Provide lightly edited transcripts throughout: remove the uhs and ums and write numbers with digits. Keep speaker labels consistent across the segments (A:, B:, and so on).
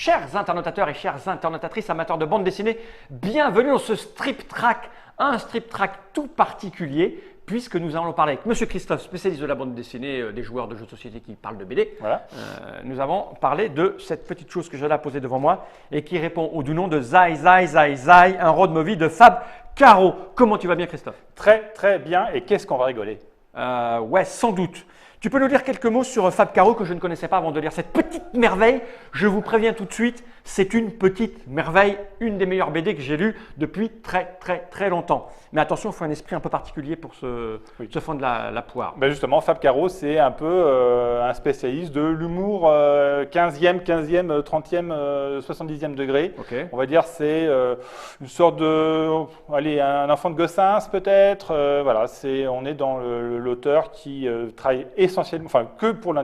A: Chers internautateurs et chères internautatrices amateurs de bande dessinée, bienvenue dans ce Strip Track, un Strip Track tout particulier, puisque nous allons parler avec Monsieur Christophe, spécialiste de la bande dessinée, des joueurs de jeux de société qui parlent de BD.
B: Voilà.
A: Nous avons parlé de cette petite chose que j'ai là posée devant moi et qui répond au doux nom de Zai Zai Zai Zai, un road movie de Fab Caro. Comment tu vas bien, Christophe?
B: Très bien. Et qu'est-ce qu'on va rigoler?
A: Ouais, sans doute. Tu peux nous dire quelques mots sur Fab Caro que je ne connaissais pas avant de lire cette petite merveille. Je vous préviens tout de suite, c'est une petite merveille, une des meilleures BD que j'ai lues depuis très longtemps. Mais attention, il faut un esprit un peu particulier pour se fendre la poire.
B: Ben justement, Fab Caro, c'est un peu un spécialiste de l'humour 15e, 30e, 70e degré.
A: Okay.
B: On va dire c'est une sorte de, allez, un enfant de Gossens peut-être. Voilà, on est dans l'auteur qui travaille essentiellement, enfin que pour la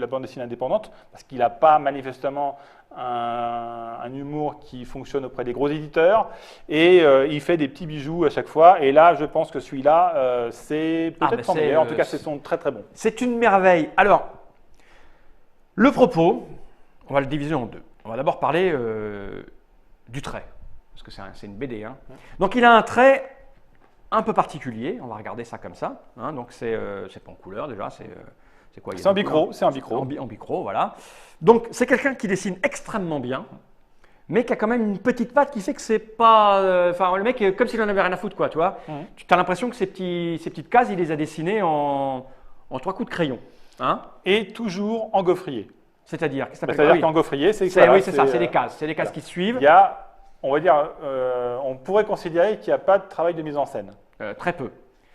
B: bande dessinée indépendante, parce qu'il n'a pas manifestement un humour qui fonctionne auprès des gros éditeurs et il fait des petits bijoux à chaque fois. Et là, je pense que celui-là, c'est peut-être son meilleur. En tout cas, c'est son très bon.
A: C'est une merveille. Alors, le propos, on va le diviser en deux. On va d'abord parler du trait, parce que c'est une BD. Hein. Donc, il a un trait un peu particulier. On va regarder ça comme ça. Hein. Donc, c'est pas en couleur déjà. C'est quoi?
B: C'est en bicro. C'est en bicro.
A: En bicro, voilà. Donc, c'est quelqu'un qui dessine extrêmement bien, mais qui a quand même une petite patte qui fait que c'est pas… Enfin, le mec, comme s'il en avait rien à foutre, quoi, tu vois. Tu as l'impression que ces petites cases, il les a dessinées en 3 coups de crayon. Hein.
B: Et toujours en gaufrier.
A: C'est-à-dire
B: C'est-à-dire qu'en gaufrier, c'est…
A: Oui, c'est ça, c'est des cases. C'est des cases qui suivent.
B: Il y a, on va dire, on pourrait considérer qu'il n'y a pas de travail de mise en scène.
A: Très peu.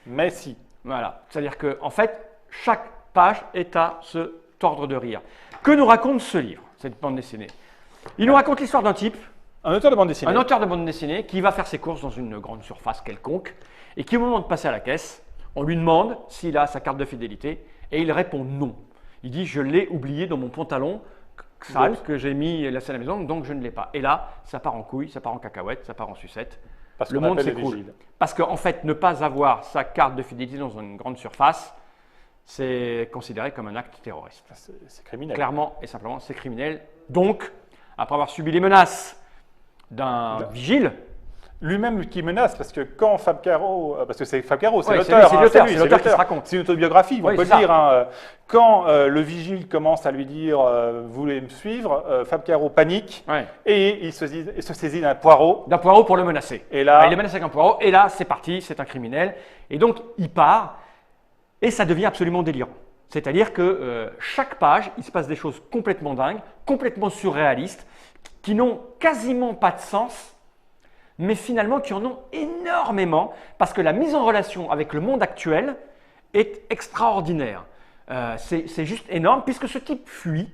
B: Mais si.
A: Voilà. C'est-à-dire qu'en fait, chaque page est à se tordre de rire. Que nous raconte ce livre, cette bande dessinée? Il nous raconte l'histoire d'un type,
B: un auteur de bande dessinée.
A: Un auteur de bande dessinée qui va faire ses courses dans une grande surface quelconque et qui, au moment de passer à la caisse, on lui demande s'il a sa carte de fidélité et il répond non. Il dit « je l'ai oublié dans mon pantalon sale que j'ai mis laissé à la maison, donc je ne l'ai pas ». Et là, ça part en couille, ça part en cacahuète, ça part en sucette.
B: Parce
A: le monde s'écroule. Parce qu'en fait, ne pas avoir sa carte de fidélité dans une grande surface, c'est considéré comme un acte terroriste.
B: C'est criminel.
A: Clairement et simplement, c'est criminel. Donc, après avoir subi les menaces d'un vigile…
B: Lui-même qui menace, parce que quand Fab Caro, parce que c'est Fab Caro, c'est
A: ouais,
B: l'auteur.
A: C'est l'auteur qui se raconte.
B: C'est une autobiographie, on peut le dire. Hein. Quand le vigile commence à lui dire « vous voulez me suivre », Fab Caro panique et il se saisit d'un poireau.
A: D'un poireau pour le menacer.
B: Et là,
A: il est menacé avec un poireau et là, c'est parti, c'est un criminel. Et donc, il part et ça devient absolument délirant. C'est-à-dire que chaque page, il se passe des choses complètement dingues, complètement surréalistes, qui n'ont quasiment pas de sens, mais finalement qui en ont énormément, parce que la mise en relation avec le monde actuel est extraordinaire. C'est juste énorme, puisque ce type fuit.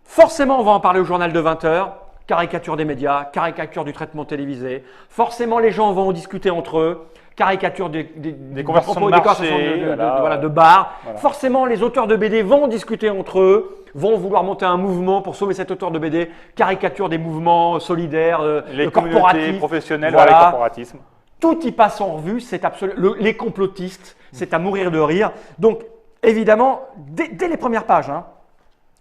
A: Forcément, on va en parler au journal de 20 h, caricature des médias, caricature du traitement télévisé. Forcément, les gens vont en discuter entre eux. Caricature des
B: conversations de marché,
A: de bar. Voilà. Forcément, les auteurs de BD vont discuter entre eux, vont vouloir monter un mouvement pour sauver cet auteur de BD. Caricature des mouvements solidaires,
B: les communautés professionnelles, voilà. Les corporatismes.
A: Tout y passe en revue, c'est absolument… Les complotistes, c'est à mourir de rire. Donc, évidemment, dès les premières pages, hein,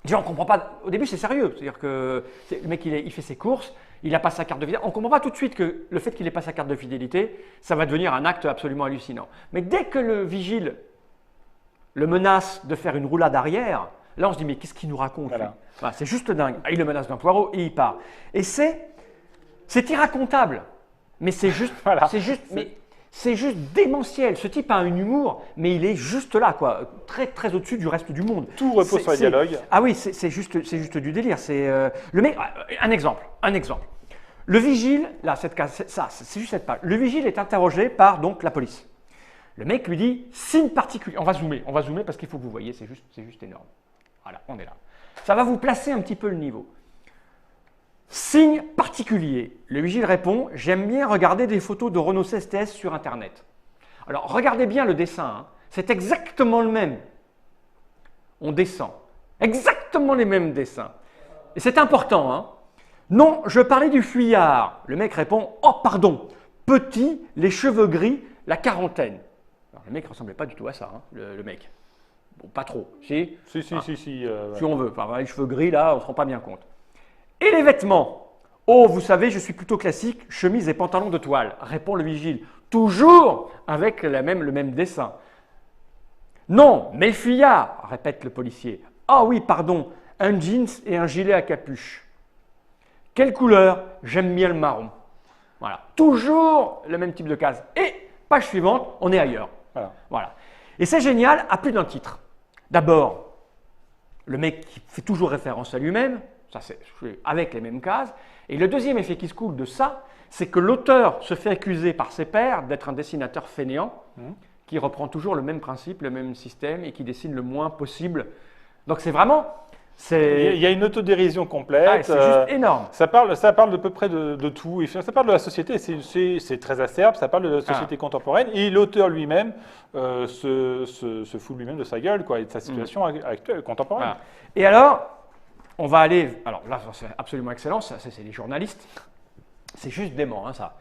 A: déjà, on ne comprend pas. Au début, c'est sérieux. C'est-à-dire que le mec, il fait ses courses. Il n'a pas sa carte de fidélité. On ne comprend pas tout de suite que le fait qu'il n'ait pas sa carte de fidélité, ça va devenir un acte absolument hallucinant. Mais dès que le vigile le menace de faire une roulade arrière, là on se dit mais qu'est-ce qu'il nous raconte? Voilà. C'est juste dingue. Il le menace d'un poireau et il part. Et c'est irracontable. Mais c'est juste, voilà. C'est juste démentiel. Ce type a un humour, mais il est juste là, quoi, très au-dessus du reste du monde.
B: Tout repose sur le dialogue.
A: Ah oui, c'est juste du délire. Le mec, un exemple. Le vigile, là, c'est juste cette page. Le vigile est interrogé par donc la police. Le mec lui dit signe particulier. On va zoomer parce qu'il faut que vous voyez, c'est juste énorme. Voilà, on est là. Ça va vous placer un petit peu le niveau. Signe particulier. Le vigile répond « J'aime bien regarder des photos de Renault 16 TS sur Internet. » Alors, regardez bien le dessin. Hein. C'est exactement le même. On descend. Exactement les mêmes dessins. Et c'est important. Hein. Non, je parlais du fuyard. Le mec répond « Oh, pardon. Petit, les cheveux gris, la quarantaine. » Alors, le mec ne ressemblait pas du tout à ça, hein, le mec. Bon, pas trop. Si,
B: Si on veut.
A: Si on veut. Enfin, les cheveux gris, là, on ne se rend pas bien compte. Et les vêtements? Oh, vous savez, je suis plutôt classique, chemise et pantalon de toile, répond le vigile, toujours avec le même dessin. Non, mais le fuyard, répète le policier. Ah oui, pardon, un jeans et un gilet à capuche. Quelle couleur? J'aime bien le marron. Voilà, toujours le même type de case. Et page suivante, on est ailleurs. Voilà. Et c'est génial à plus d'un titre. D'abord, le mec qui fait toujours référence à lui-même, ça c'est avec les mêmes cases. Et le deuxième effet qui se coule de ça, c'est que l'auteur se fait accuser par ses pairs d'être un dessinateur fainéant, qui reprend toujours le même principe, le même système et qui dessine le moins possible. Donc c'est vraiment...
B: Il y a une autodérision complète.
A: C'est juste énorme.
B: Ça parle de peu près de tout. Ça parle de la société, c'est très acerbe, ça parle de la société contemporaine. Et l'auteur lui-même se fout lui-même de sa gueule quoi, et de sa situation actuelle, contemporaine.
A: Voilà. Et alors, on va aller... Alors là, c'est absolument excellent, ça, c'est les journalistes. C'est juste dément, hein, ça.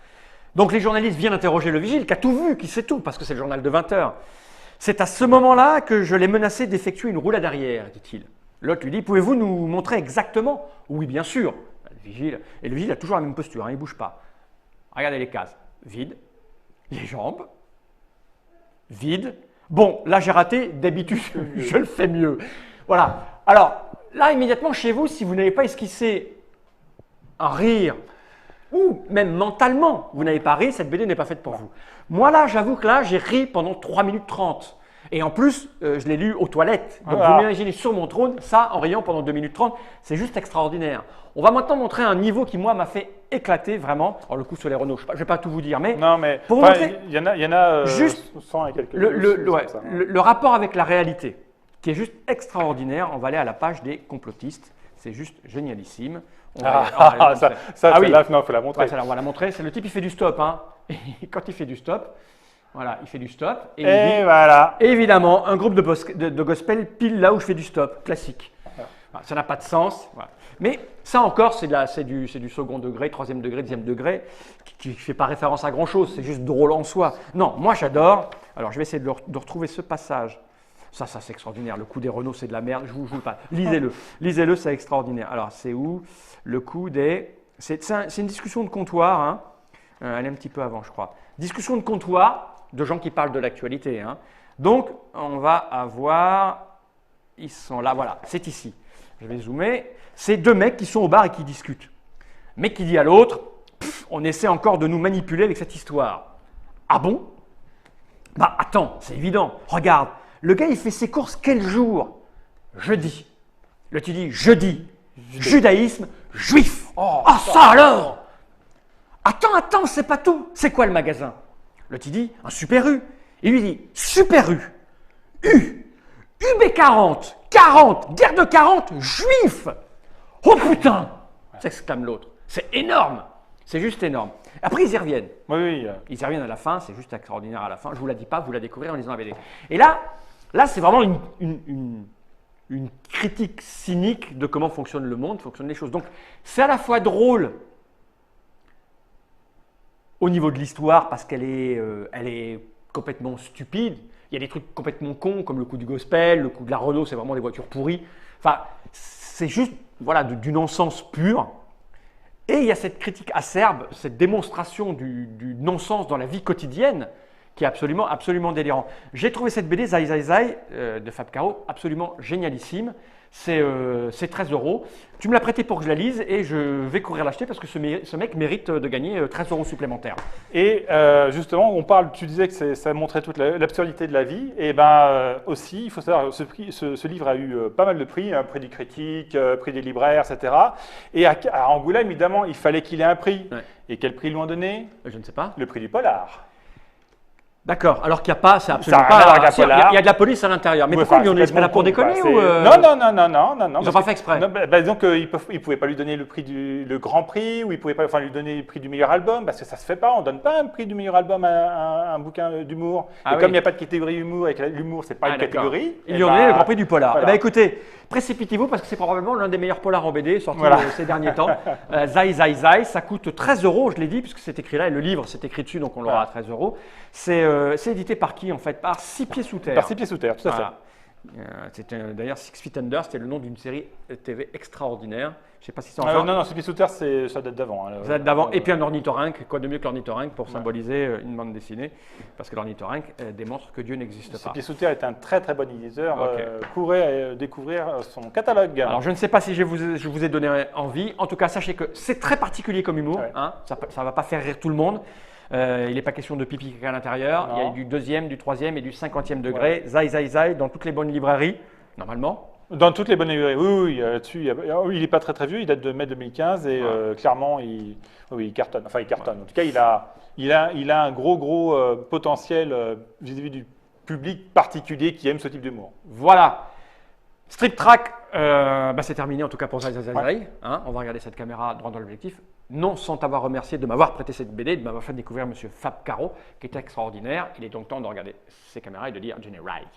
A: Donc les journalistes viennent interroger le vigile, qui a tout vu, qui sait tout, parce que c'est le journal de 20 heures. C'est à ce moment-là que je l'ai menacé d'effectuer une roulade arrière, dit-il. L'autre lui dit, pouvez-vous nous montrer exactement? Oui, bien sûr. Le vigile a toujours la même posture, hein, il ne bouge pas. Regardez les cases. Vide. Les jambes. Vide. Bon, là j'ai raté, d'habitude je le fais mieux. Voilà. Alors, là immédiatement chez vous, si vous n'avez pas esquissé un rire, ou même mentalement, vous n'avez pas ri, cette BD n'est pas faite pour vous. Moi là, j'avoue que là, j'ai ri pendant 3 minutes 30. Et en plus, je l'ai lu aux toilettes. Donc vous m'imaginez sur mon trône, ça en riant pendant 2 minutes 30, c'est juste extraordinaire. On va maintenant montrer un niveau qui, moi, m'a fait éclater vraiment. Alors le coup sur les Renault, je ne vais pas tout vous dire, mais
B: non, mais
A: pour vous montrer,
B: il y en a
A: juste
B: 100 et quelques.
A: Le rapport avec la réalité, qui est juste extraordinaire. On va aller à la page des complotistes. C'est juste génialissime.
B: Il faut la montrer.
A: Ouais, on va la montrer. C'est le type, il fait du stop. Hein. Et quand il fait du stop, voilà, il fait du stop. Et
B: voilà.
A: Évidemment, un groupe de gospel pile là où je fais du stop, classique. Voilà, ça n'a pas de sens. Voilà. Mais ça encore, c'est du second degré, troisième degré, deuxième degré, qui ne fait pas référence à grand-chose. C'est juste drôle en soi. Non, moi j'adore. Alors je vais essayer de retrouver ce passage. Ça c'est extraordinaire. Le coup des Renault, c'est de la merde. Je vous le pas. Lisez-le, c'est extraordinaire. Alors c'est où? Le coup des... C'est une discussion de comptoir. Hein. Elle est un petit peu avant, je crois. Discussion de comptoir de gens qui parlent de l'actualité. Hein. Donc, on va avoir... Ils sont là, voilà, c'est ici. Je vais zoomer. C'est 2 mecs qui sont au bar et qui discutent. Mec qui dit à l'autre, on essaie encore de nous manipuler avec cette histoire. Ah bon? Bah attends, c'est évident. Regarde, le gars il fait ses courses quel jour? Jeudi. Là tu dis jeudi. Judaïsme, juif. Oh ça alors? Attends, c'est pas tout. C'est quoi le magasin? L'autre il dit un Super U. Il lui dit Super U. UB40, 40, guerre de 40, juif. Oh putain, s'exclame l'autre. C'est énorme. C'est juste énorme. Après, ils y reviennent.
B: Oui.
A: Ils y reviennent à la fin, c'est juste extraordinaire à la fin. Je ne vous la dis pas, vous la découvrirez en lisant la BD. Et là c'est vraiment une critique cynique de comment fonctionne le monde, fonctionnent les choses. Donc, c'est à la fois drôle au niveau de l'histoire parce qu'elle est complètement stupide. Il y a des trucs complètement cons comme le coup du gospel, le coup de la Renault, c'est vraiment des voitures pourries. Enfin, c'est juste voilà, du non-sens pur. Et il y a cette critique acerbe, cette démonstration du non-sens dans la vie quotidienne qui est absolument délirant. J'ai trouvé cette BD Zai Zai Zai de Fab Caro absolument génialissime. C'est 13 €. Tu me l'as prêté pour que je la lise et je vais courir l'acheter parce que ce mec mérite de gagner 13 € supplémentaires.
B: Et justement, tu disais que ça montrait toute l'absurdité de la vie. Et aussi, il faut savoir, ce livre a eu pas mal de prix, un prix du critique, prix des libraires, etc. Et à Angoulême, évidemment, il fallait qu'il ait un prix. Ouais. Et quel prix lui ont donné?
A: Je ne sais pas.
B: Le prix du polar.
A: D'accord, alors qu'il n'y a pas, c'est absolument pas. Il y a de la police à l'intérieur. Mais pourquoi ils lui ont donné là pour déconner ou
B: Non.
A: Ils n'ont pas fait exprès.
B: Donc ils ne pouvaient pas lui donner le grand prix ou ils ne pouvaient pas lui donner le prix du meilleur album parce que ça ne se fait pas. On ne donne pas un prix du meilleur album à un bouquin d'humour. Et comme il n'y a pas de catégorie humour, avec l'humour, ce n'est pas une catégorie.
A: Ils lui ont donné le grand prix du polar. Voilà. Écoutez, précipitez-vous parce que c'est probablement l'un des meilleurs polars en BD sortis ces derniers temps. Zai Zai Zai, ça coûte 13 €, je l'ai dit, puisque c'est écrit là et le livre c'est écrit dessus, donc on l'aura à 13 €. C'est édité par qui en fait? Par 6 pieds sous terre.
B: Par 6 pieds sous terre, tout à fait.
A: D'ailleurs, Six Feet Under, c'était le nom d'une série TV extraordinaire. Je ne sais pas si c'est
B: Non,
A: encore.
B: non, Six Feet Under, ça date d'avant. Hein,
A: Ça date d'avant. Et puis un ornithorynque, quoi de mieux que l'ornithorynque pour symboliser une bande dessinée, parce que l'ornithorynque démontre que Dieu n'existe pas.
B: Six Feet Under est un très très bon éditeur. Courez découvrir son catalogue.
A: Alors je ne sais pas si je vous ai donné envie. En tout cas, sachez que c'est très particulier comme humour.
B: Ouais.
A: Hein, ça ne va pas faire rire tout le monde. Il n'est pas question de pipi à l'intérieur. Il y a du 2e, du 3e et du 50e degré. Zai, zai, zai dans toutes les bonnes librairies, normalement.
B: Dans toutes les bonnes librairies, oui, là-dessus, il n'est pas très très vieux, il date de mai 2015 et clairement, il cartonne. Enfin, il cartonne. En tout cas, il a un gros potentiel vis-à-vis du public particulier qui aime ce type d'humour.
A: Voilà. Strip Track, c'est terminé en tout cas pour Zai, zai, zai, zai. Hein, on va regarder cette caméra droit dans l'objectif. Non sans t'avoir remercié de m'avoir prêté cette BD, de m'avoir fait découvrir Monsieur Fab Caro, qui est extraordinaire. Il est donc temps de regarder ces caméras et de dire Johnny Ride.